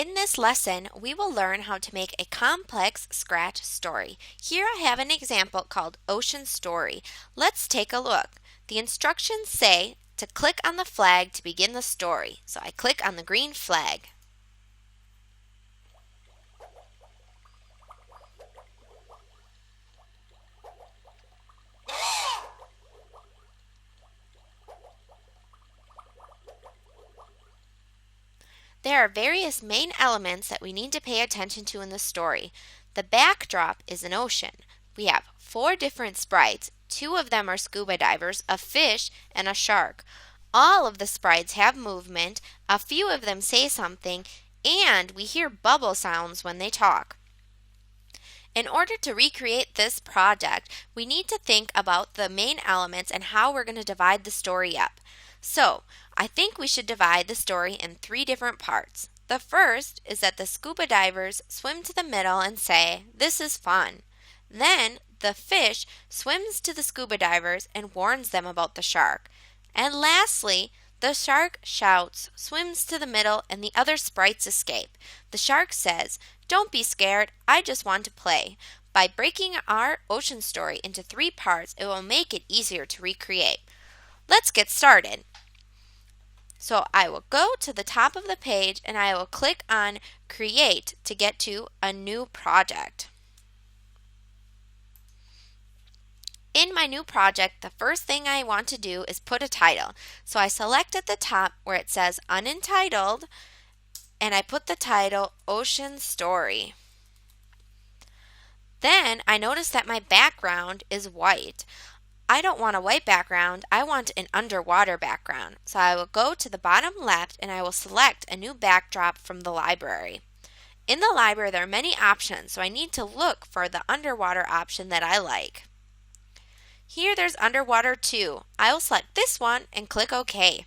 In this lesson, we will learn how to make a complex Scratch story. Here I have an example called Ocean Story. Let's take a look. The instructions say to click on the flag to begin the story. So I click on the green flag. There are various main elements that we need to pay attention to in the story. The backdrop is an ocean. We have 4 different sprites. 2 of them are scuba divers, a fish, and a shark. All of the sprites have movement, a few of them say something, and we hear bubble sounds when they talk. In order to recreate this project, we need to think about the main elements and how we're going to divide the story up. So, I think we should divide the story in 3 different parts. The first is that the scuba divers swim to the middle and say, "This is fun." Then, the fish swims to the scuba divers and warns them about the shark. And lastly, the shark shouts, swims to the middle, and the other sprites escape. The shark says, "Don't be scared, I just want to play." By breaking our ocean story into 3 parts, it will make it easier to recreate. Let's get started. So I will go to the top of the page and I will click on Create to get to a new project. In my new project, the first thing I want to do is put a title. So I select at the top where it says Untitled and I put the title Ocean Story. Then I notice that my background is white. I don't want a white background, I want an underwater background. So I will go to the bottom left and I will select a new backdrop from the library. In the library there are many options, so I need to look for the underwater option that I like. Here there's underwater too. I will select this one and click OK.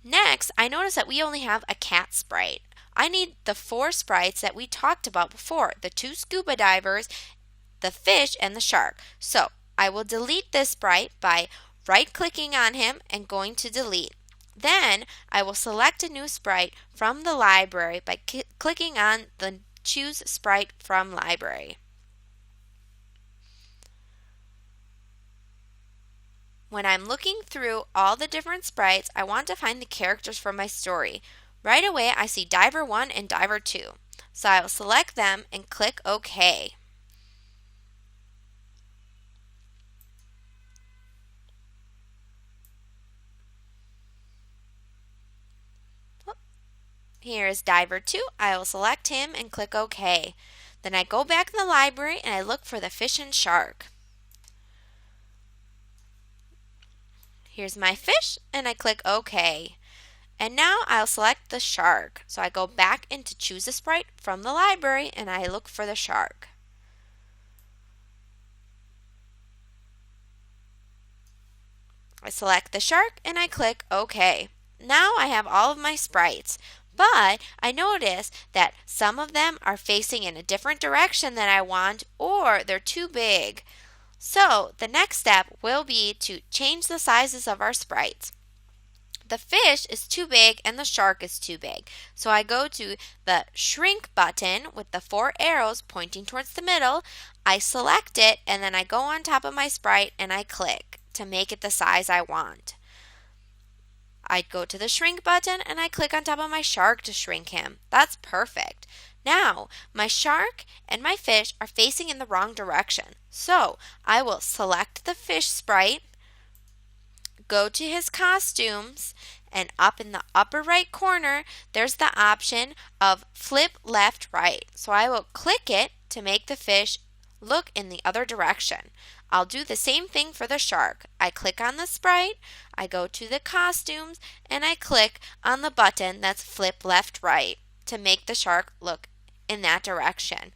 Next, I notice that we only have a cat sprite. I need the 4 sprites that we talked about before, the 2 scuba divers, the fish, and the shark. So I will delete this sprite by right-clicking on him and going to delete. Then I will select a new sprite from the library by clicking on the Choose Sprite from Library. When I'm looking through all the different sprites, I want to find the characters for my story. Right away I see Diver 1 and Diver 2. So I will select them and click OK. Here is Diver 2. I will select him and click OK. Then I go back in the library and I look for the fish and shark. Here's my fish and I click OK. And now I'll select the shark. So I go back into Choose a Sprite from the library and I look for the shark. I select the shark and I click OK. Now I have all of my sprites. But I notice that some of them are facing in a different direction than I want, or they're too big. So the next step will be to change the sizes of our sprites. The fish is too big and the shark is too big. So I go to the shrink button with the 4 arrows pointing towards the middle. I select it and then I go on top of my sprite and I click to make it the size I want. I'd go to the shrink button and I click on top of my shark to shrink him. That's perfect. Now, my shark and my fish are facing in the wrong direction. So, I will select the fish sprite, go to his costumes, and up in the upper right corner, there's the option of flip left right. So I will click it to make the fish look in the other direction. I'll do the same thing for the shark. I click on the sprite, I go to the costumes, and I click on the button that's flip left right to make the shark look in that direction.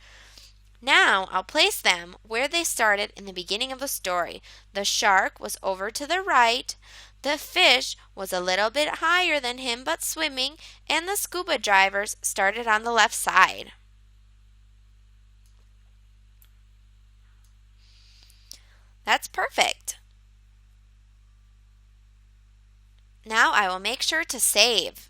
Now I'll place them where they started in the beginning of the story. The shark was over to the right, the fish was a little bit higher than him but swimming, and the scuba divers started on the left side. That's perfect. Now I will make sure to save.